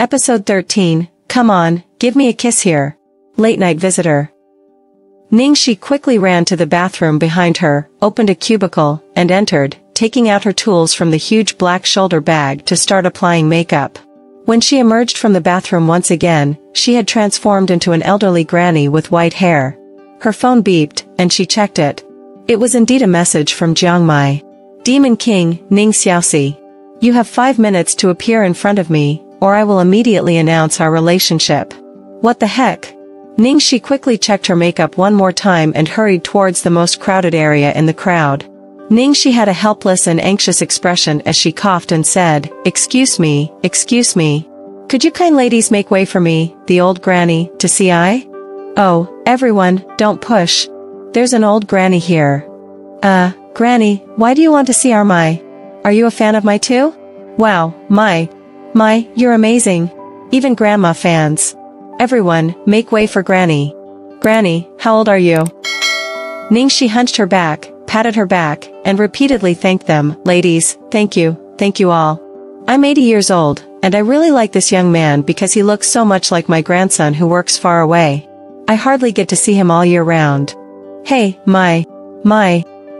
Episode 13, come on, give me a kiss here. Late night visitor. Ningxi quickly ran to the bathroom behind her, opened a cubicle, and entered, taking out her tools from the huge black shoulder bag to start applying makeup. When she emerged from the bathroom once again, she had transformed into an elderly granny with white hair. Her phone beeped, and she checked it. It was indeed a message from Jiong. Demon King, Ning Xiaoxi. You have 5 minutes to appear in front of me, or I will immediately announce our relationship. What the heck? Ningxi quickly checked her makeup one more time and hurried towards the most crowded area in the crowd. Ningxi had a helpless and anxious expression as she coughed and said, excuse me. Could you kind ladies make way for me, the old granny, to see I? Oh, everyone, don't push. There's an old granny here. Granny, why do you want to see our Mai? Are you a fan of Mai too? Wow, Mai, you're amazing. Even grandma fans. Everyone, make way for Granny. Granny, how old are you? Ningxi hunched her back, patted her back, and repeatedly thanked them. Ladies, thank you all. I'm 80 years old, and I really like this young man because he looks so much like my grandson who works far away. I hardly get to see him all year round. Hey, Mai,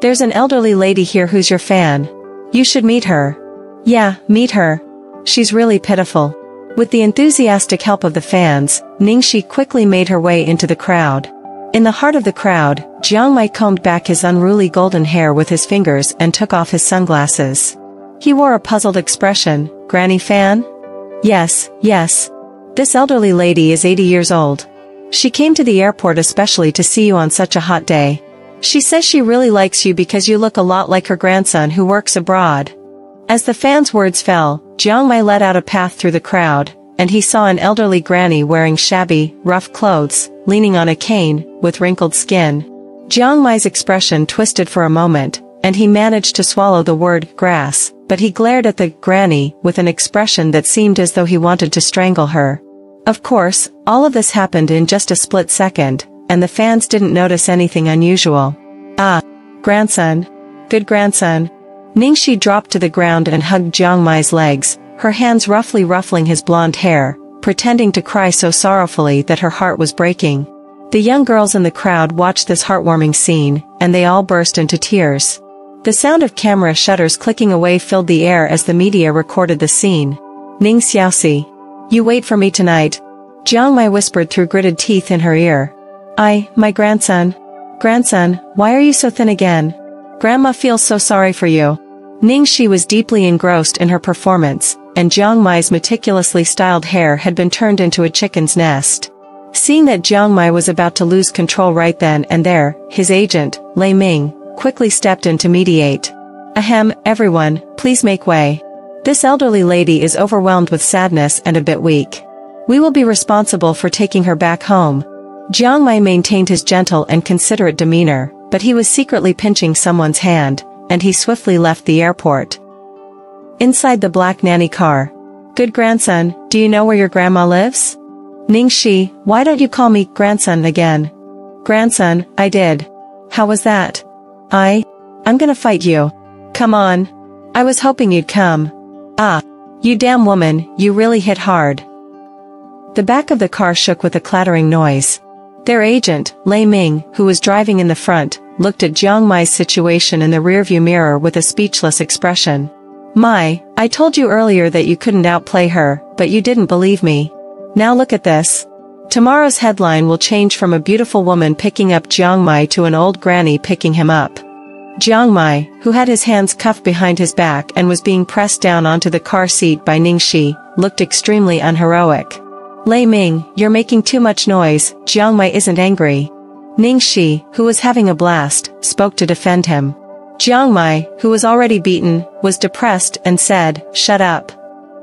there's an elderly lady here who's your fan. You should meet her. Yeah, meet her. She's really pitiful. With the enthusiastic help of the fans, Ningxi quickly made her way into the crowd. In the heart of the crowd, Jiong combed back his unruly golden hair with his fingers and took off his sunglasses. He wore a puzzled expression. Granny fan? Yes. This elderly lady is 80 years old. She came to the airport especially to see you on such a hot day. She says she really likes you because you look a lot like her grandson who works abroad. As the fans' words fell, Jiong led out a path through the crowd, and he saw an elderly granny wearing shabby, rough clothes, leaning on a cane, with wrinkled skin. Jiong expression twisted for a moment, and he managed to swallow the word grass, but he glared at the granny with an expression that seemed as though he wanted to strangle her. Of course, all of this happened in just a split second, and the fans didn't notice anything unusual. Ah, grandson. Good grandson. Ningxi dropped to the ground and hugged Jiong legs, her hands roughly ruffling his blonde hair, pretending to cry so sorrowfully that her heart was breaking. The young girls in the crowd watched this heartwarming scene, and they all burst into tears. The sound of camera shutters clicking away filled the air as the media recorded the scene. Ning Xiaoxi. You wait for me tonight. Jiong whispered through gritted teeth in her ear. My grandson. Grandson, why are you so thin again? Grandma feels so sorry for you. Ningxi was deeply engrossed in her performance, and Jiong meticulously styled hair had been turned into a chicken's nest. Seeing that Jiong was about to lose control right then and there, his agent, Lei Ming, quickly stepped in to mediate. Ahem, everyone, please make way. This elderly lady is overwhelmed with sadness and a bit weak. We will be responsible for taking her back home. Jiong maintained his gentle and considerate demeanor, but he was secretly pinching someone's hand, and he swiftly left the airport. Inside the black nanny car. Good grandson, do you know where your grandma lives? Ningxi, why don't you call me grandson again? Grandson, I did. How was that? I'm gonna fight you. Come on. I was hoping you'd come. Ah. You damn woman, you really hit hard. The back of the car shook with a clattering noise. Their agent, Lei Ming, who was driving in the front, looked at Jiong situation in the rearview mirror with a speechless expression. Mai, I told you earlier that you couldn't outplay her, but you didn't believe me. Now look at this. Tomorrow's headline will change from a beautiful woman picking up Jiong to an old granny picking him up. Jiong who had his hands cuffed behind his back and was being pressed down onto the car seat by Ningxi, looked extremely unheroic. Lei Ming, you're making too much noise. Jiong isn't angry. Ningxi, who was having a blast, spoke to defend him. Jiong who was already beaten, was depressed and said, shut up.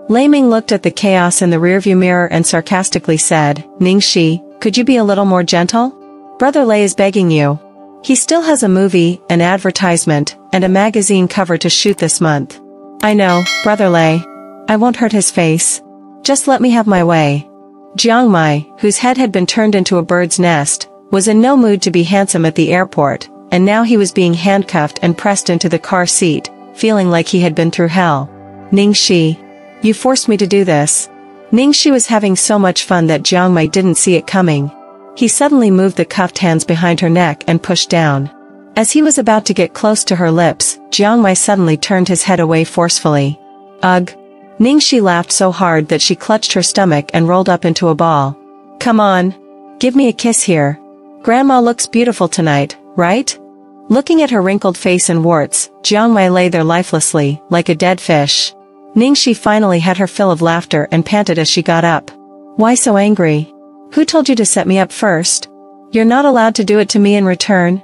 Lei Ming looked at the chaos in the rearview mirror and sarcastically said, Ningxi, could you be a little more gentle? Brother Lei is begging you. He still has a movie, an advertisement, and a magazine cover to shoot this month. I know, Brother Lei. I won't hurt his face. Just let me have my way. Jiong whose head had been turned into a bird's nest, was in no mood to be handsome at the airport, and now he was being handcuffed and pressed into the car seat, feeling like he had been through hell. Ningxi. You forced me to do this. Ningxi was having so much fun that Jiong Mai didn't see it coming. He suddenly moved the cuffed hands behind her neck and pushed down. As he was about to get close to her lips, Jiong Mai suddenly turned his head away forcefully. Ugh. Ningxi laughed so hard that she clutched her stomach and rolled up into a ball. Come on. Give me a kiss here. Grandma looks beautiful tonight, right? Looking at her wrinkled face and warts, Jiong Mai lay there lifelessly, like a dead fish. Ningxi finally had her fill of laughter and panted as she got up. Why so angry? Who told you to set me up first? You're not allowed to do it to me in return?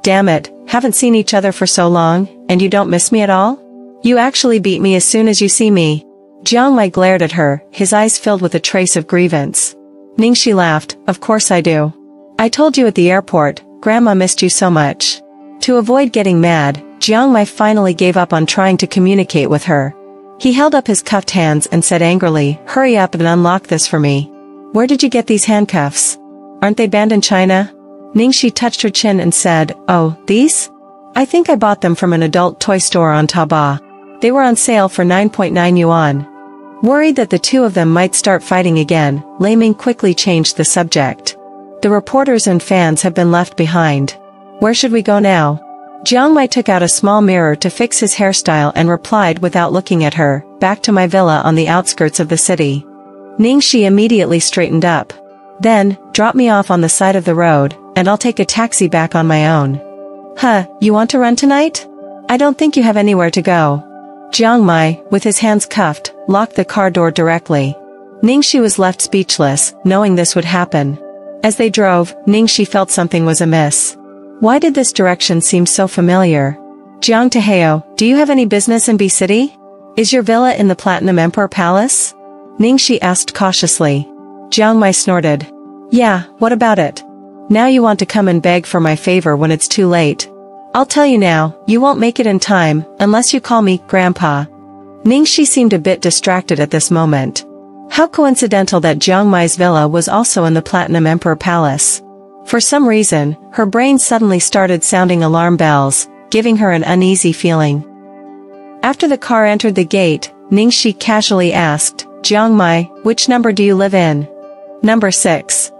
Damn it, haven't seen each other for so long, and you don't miss me at all? You actually beat me as soon as you see me. Jiong Mai glared at her, his eyes filled with a trace of grievance. Ningxi laughed, of course I do. I told you at the airport, Grandma missed you so much. To avoid getting mad, Jiong Mai finally gave up on trying to communicate with her. He held up his cuffed hands and said angrily, hurry up and unlock this for me. Where did you get these handcuffs? Aren't they banned in China? Ningxi touched her chin and said, oh, these? I think I bought them from an adult toy store on Taobao. They were on sale for 9.9 yuan. Worried that the two of them might start fighting again, Lei Ming quickly changed the subject. The reporters and fans have been left behind. Where should we go now? Jiong Mai took out a small mirror to fix his hairstyle and replied without looking at her, back to my villa on the outskirts of the city. Ningxi immediately straightened up. Then, drop me off on the side of the road, and I'll take a taxi back on my own. Huh, you want to run tonight? I don't think you have anywhere to go. Jiong Mai, with his hands cuffed, locked the car door directly. Ningxi was left speechless, knowing this would happen. As they drove, Ningxi felt something was amiss. Why did this direction seem so familiar? Jiang Taheo, do you have any business in B City? Is your villa in the Platinum Emperor Palace? Ningxi asked cautiously. Jiang Mai snorted. Yeah, what about it? Now you want to come and beg for my favor when it's too late. I'll tell you now, you won't make it in time, unless you call me Grandpa. Ningxi seemed a bit distracted at this moment. How coincidental that Jiang Mai's villa was also in the Platinum Emperor Palace. For some reason, her brain suddenly started sounding alarm bells, giving her an uneasy feeling. After the car entered the gate, Ningxi casually asked, Jiang Mai, which number do you live in? Number 6.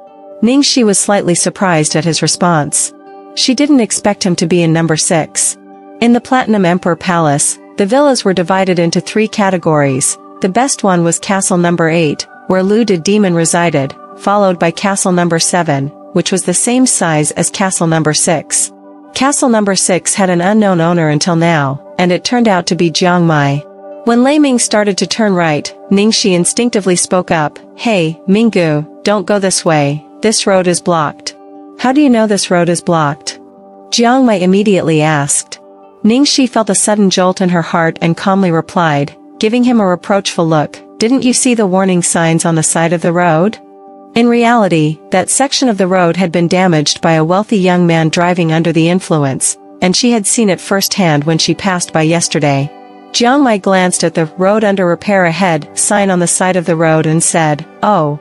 Ningxi was slightly surprised at his response. She didn't expect him to be in number 6. In the Platinum Emperor Palace, the villas were divided into 3 categories. The best one was Castle number 8, where Lu the Demon resided, followed by Castle number 7, which was the same size as Castle number 6. Castle number 6 had an unknown owner until now, and it turned out to be Jiang Mai. When Lei Ming started to turn right, Ningxi instinctively spoke up, Hey, Minggu, don't go this way, this road is blocked. How do you know this road is blocked? Jiang Mai immediately asked. Ningxi felt a sudden jolt in her heart and calmly replied, giving him a reproachful look, Didn't you see the warning signs on the side of the road? In reality, that section of the road had been damaged by a wealthy young man driving under the influence, and she had seen it firsthand when she passed by yesterday. Jiang Mai glanced at the road under repair ahead sign on the side of the road and said, Oh.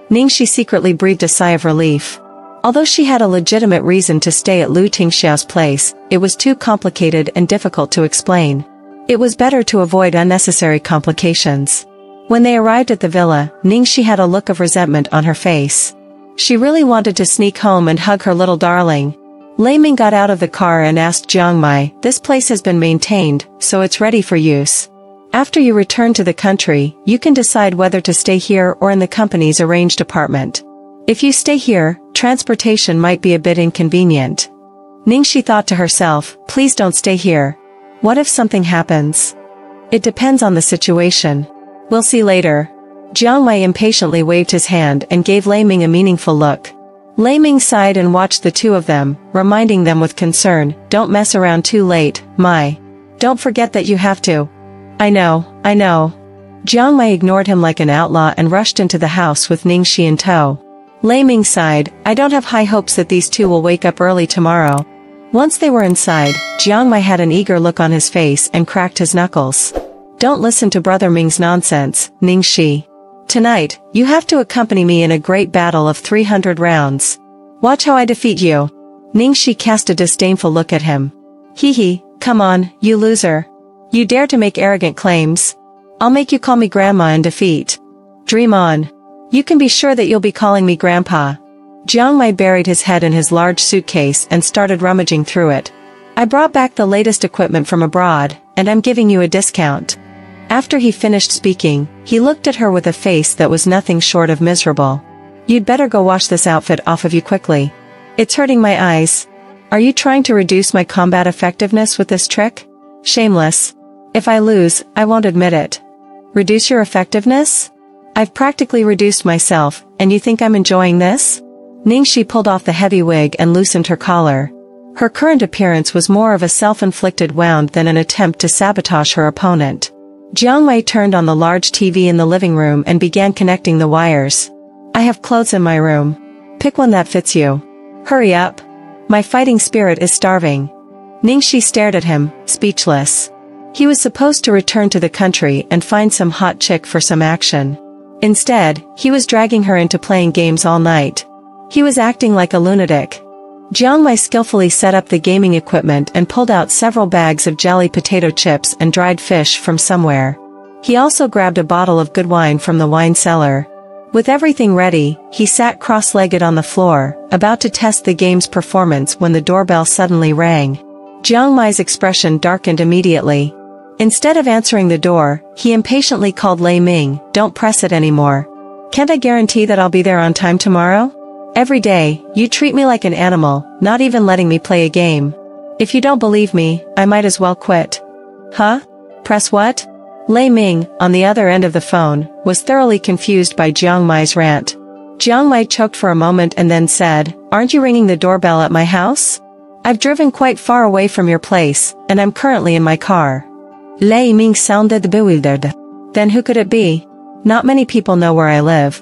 Ningxi secretly breathed a sigh of relief. Although she had a legitimate reason to stay at Lu Tingxiao's place, it was too complicated and difficult to explain. It was better to avoid unnecessary complications. When they arrived at the villa, Ningxi had a look of resentment on her face. She really wanted to sneak home and hug her little darling. Lei Ming got out of the car and asked Jiang Mai, This place has been maintained, so it's ready for use. After you return to the country, you can decide whether to stay here or in the company's arranged apartment. If you stay here, transportation might be a bit inconvenient. Ningxi thought to herself, Please don't stay here. What if something happens? It depends on the situation. We'll see later. Jiang Mai impatiently waved his hand and gave Lei Ming a meaningful look. Lei Ming sighed and watched the two of them, reminding them with concern, Don't mess around too late, Mai. Don't forget that you have to. I know. Jiang Mai ignored him like an outlaw and rushed into the house with Ningxi in tow. Lei Ming sighed, I don't have high hopes that these two will wake up early tomorrow. Once they were inside, Jiang Mai had an eager look on his face and cracked his knuckles. Don't listen to Brother Ming's nonsense, Ningxi. Tonight, you have to accompany me in a great battle of 300 rounds. Watch how I defeat you. Ningxi cast a disdainful look at him. Hee, come on, you loser. You dare to make arrogant claims? I'll make you call me Grandma in defeat. Dream on. You can be sure that you'll be calling me Grandpa. Jiong Mai buried his head in his large suitcase and started rummaging through it. I brought back the latest equipment from abroad, and I'm giving you a discount. After he finished speaking, he looked at her with a face that was nothing short of miserable. You'd better go wash this outfit off of you quickly. It's hurting my eyes. Are you trying to reduce my combat effectiveness with this trick? Shameless. If I lose, I won't admit it. Reduce your effectiveness? I've practically reduced myself, and you think I'm enjoying this? Ningxi pulled off the heavy wig and loosened her collar. Her current appearance was more of a self-inflicted wound than an attempt to sabotage her opponent. Jiong Mai turned on the large TV in the living room and began connecting the wires. I have clothes in my room. Pick one that fits you. Hurry up. My fighting spirit is starving. Ningxi stared at him, speechless. He was supposed to return to the country and find some hot chick for some action. Instead, he was dragging her into playing games all night. He was acting like a lunatic. Jiong Mai skillfully set up the gaming equipment and pulled out several bags of jelly potato chips and dried fish from somewhere. He also grabbed a bottle of good wine from the wine cellar. With everything ready, he sat cross-legged on the floor, about to test the game's performance when the doorbell suddenly rang. Jiong Mai's expression darkened immediately. Instead of answering the door, he impatiently called Lei Ming, "Don't press it anymore. Can't I guarantee that I'll be there on time tomorrow? Every day, you treat me like an animal, not even letting me play a game. If you don't believe me, I might as well quit." Huh? Press what? Lei Ming, on the other end of the phone, was thoroughly confused by Jiong Mai's rant. Jiong Mai choked for a moment and then said, "Aren't you ringing the doorbell at my house? I've driven quite far away from your place, and I'm currently in my car." Lei Ming sounded bewildered. Then who could it be? Not many people know where I live.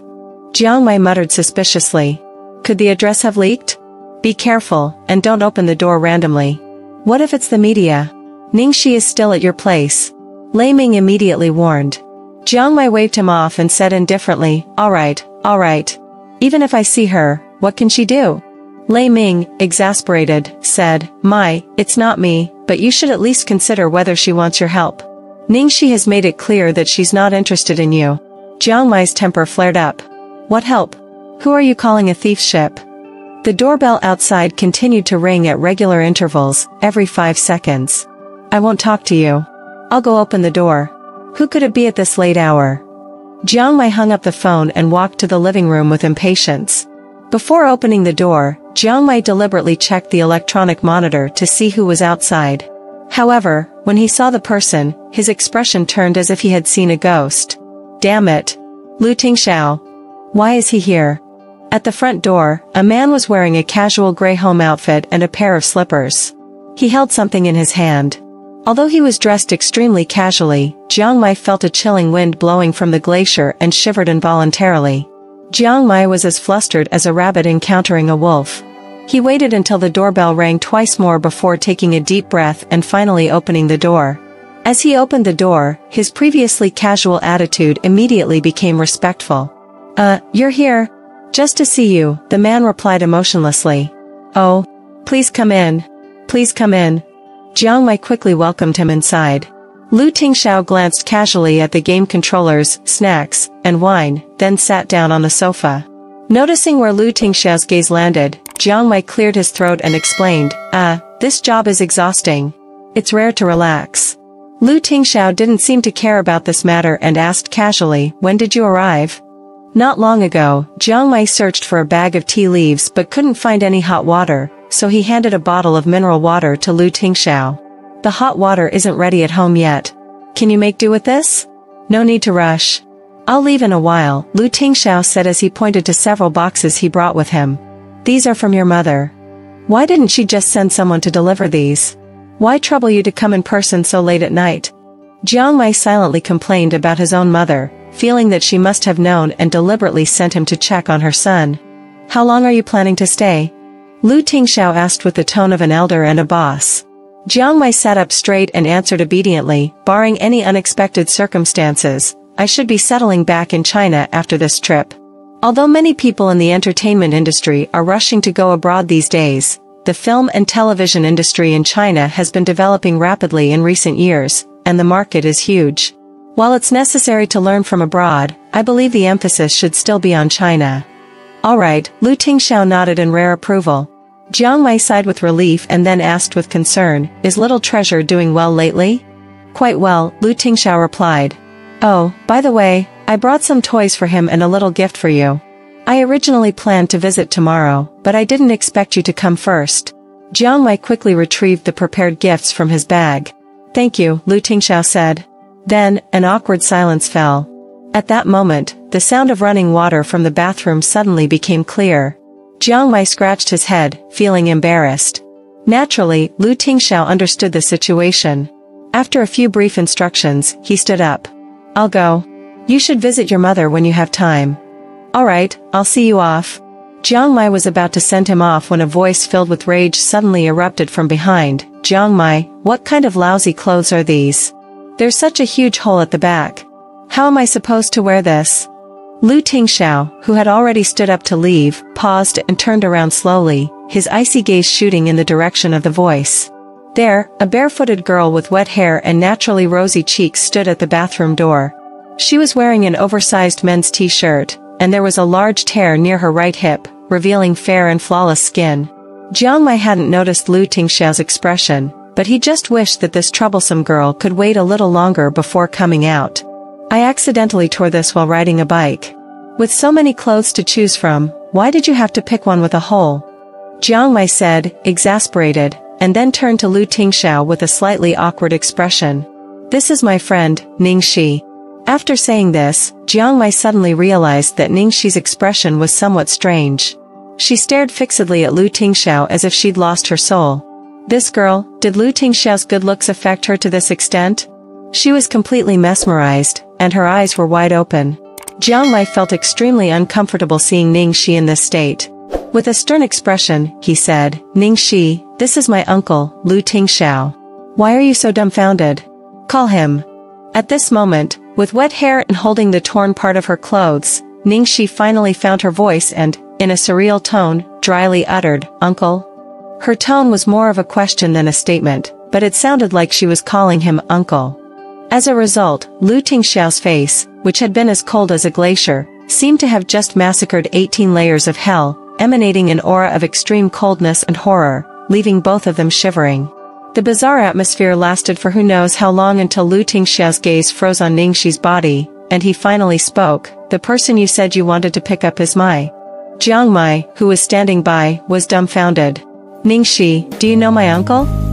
Jiong Mai muttered suspiciously. Could the address have leaked? Be careful, and don't open the door randomly. What if it's the media? Ningxi is still at your place. Lei Ming immediately warned. Jiong Mai waved him off and said indifferently, all right. Even if I see her, what can she do? Lei Ming, exasperated, said, Mai, it's not me, but you should at least consider whether she wants your help. Ningxi has made it clear that she's not interested in you. Jiong Mai's temper flared up. What help? Who are you calling a thief ship? The doorbell outside continued to ring at regular intervals, every 5 seconds. I won't talk to you. I'll go open the door. Who could it be at this late hour? Jiong Mai hung up the phone and walked to the living room with impatience. Before opening the door, Jiong Mai deliberately checked the electronic monitor to see who was outside. However, when he saw the person, his expression turned as if he had seen a ghost. Damn it. Lu Tingxiao. Why is he here? At the front door, a man was wearing a casual gray home outfit and a pair of slippers. He held something in his hand. Although he was dressed extremely casually, Jiong Mai felt a chilling wind blowing from the glacier and shivered involuntarily. Jiong Mai was as flustered as a rabbit encountering a wolf. He waited until the doorbell rang twice more before taking a deep breath and finally opening the door. As he opened the door, his previously casual attitude immediately became respectful. You're here? Just to see you, the man replied emotionlessly. Oh, please come in. Please come in. Jiong Mai quickly welcomed him inside. Lu Tingxiao glanced casually at the game controllers, snacks, and wine, then sat down on the sofa. Noticing where Lu Tingxiao's gaze landed, Jiong Mai cleared his throat and explained, this job is exhausting. It's rare to relax. Lu Tingxiao didn't seem to care about this matter and asked casually, when did you arrive? Not long ago, Jiong Mai searched for a bag of tea leaves but couldn't find any hot water, so he handed a bottle of mineral water to Lu Tingxiao. The hot water isn't ready at home yet. Can you make do with this? No need to rush. I'll leave in a while, Lu Tingxiao said as he pointed to several boxes he brought with him. These are from your mother. Why didn't she just send someone to deliver these? Why trouble you to come in person so late at night? Jiong Mai silently complained about his own mother, feeling that she must have known and deliberately sent him to check on her son. How long are you planning to stay? Lu Tingxiao asked with the tone of an elder and a boss. Jiong Mai sat up straight and answered obediently, barring any unexpected circumstances, I should be settling back in China after this trip. Although many people in the entertainment industry are rushing to go abroad these days, the film and television industry in China has been developing rapidly in recent years, and the market is huge. While it's necessary to learn from abroad, I believe the emphasis should still be on China. Alright, Lu Tingxiao nodded in rare approval. Jiong Mai sighed with relief and then asked with concern, is little treasure doing well lately? Quite well, Lu Tingxiao replied. Oh, by the way, I brought some toys for him and a little gift for you. I originally planned to visit tomorrow, but I didn't expect you to come first. Jiong Mai quickly retrieved the prepared gifts from his bag. Thank you, Lu Tingxiao said. Then, an awkward silence fell. At that moment, the sound of running water from the bathroom suddenly became clear. Jiong Mai scratched his head, feeling embarrassed. Naturally, Lu Tingxiao understood the situation. After a few brief instructions, he stood up. I'll go. You should visit your mother when you have time. Alright, I'll see you off. Jiong Mai was about to send him off when a voice filled with rage suddenly erupted from behind. Jiong Mai, what kind of lousy clothes are these? There's such a huge hole at the back. How am I supposed to wear this? Lu Tingxiao, who had already stood up to leave, paused and turned around slowly, his icy gaze shooting in the direction of the voice. There, a barefooted girl with wet hair and naturally rosy cheeks stood at the bathroom door. She was wearing an oversized men's t-shirt, and there was a large tear near her right hip, revealing fair and flawless skin. Jiong Mai hadn't noticed Lu Tingxiao's expression, but he just wished that this troublesome girl could wait a little longer before coming out. I accidentally tore this while riding a bike. With so many clothes to choose from, why did you have to pick one with a hole? Jiong Mai said, exasperated, and then turned to Lu Tingxiao with a slightly awkward expression. This is my friend, Ningxi. After saying this, Jiong Mai suddenly realized that Ningxi's expression was somewhat strange. She stared fixedly at Lu Tingxiao as if she'd lost her soul. This girl, did Lu Tingxiao's good looks affect her to this extent? She was completely mesmerized, and her eyes were wide open. Jiong Mai felt extremely uncomfortable seeing Ningxi in this state. With a stern expression, he said, Ningxi, this is my uncle, Lu Tingxiao. Why are you so dumbfounded? Call him. At this moment, with wet hair and holding the torn part of her clothes, Ningxi finally found her voice and, in a surreal tone, dryly uttered, Uncle. Her tone was more of a question than a statement, but it sounded like she was calling him uncle. As a result, Lu Tingxiao's face, which had been as cold as a glacier, seemed to have just massacred 18 layers of hell, emanating an aura of extreme coldness and horror, leaving both of them shivering. The bizarre atmosphere lasted for who knows how long until Lu Tingxiao's gaze froze on Ningxi's body, and he finally spoke, the person you said you wanted to pick up is Mai. Jiong Mai, who was standing by, was dumbfounded. Ningxi, do you know my uncle?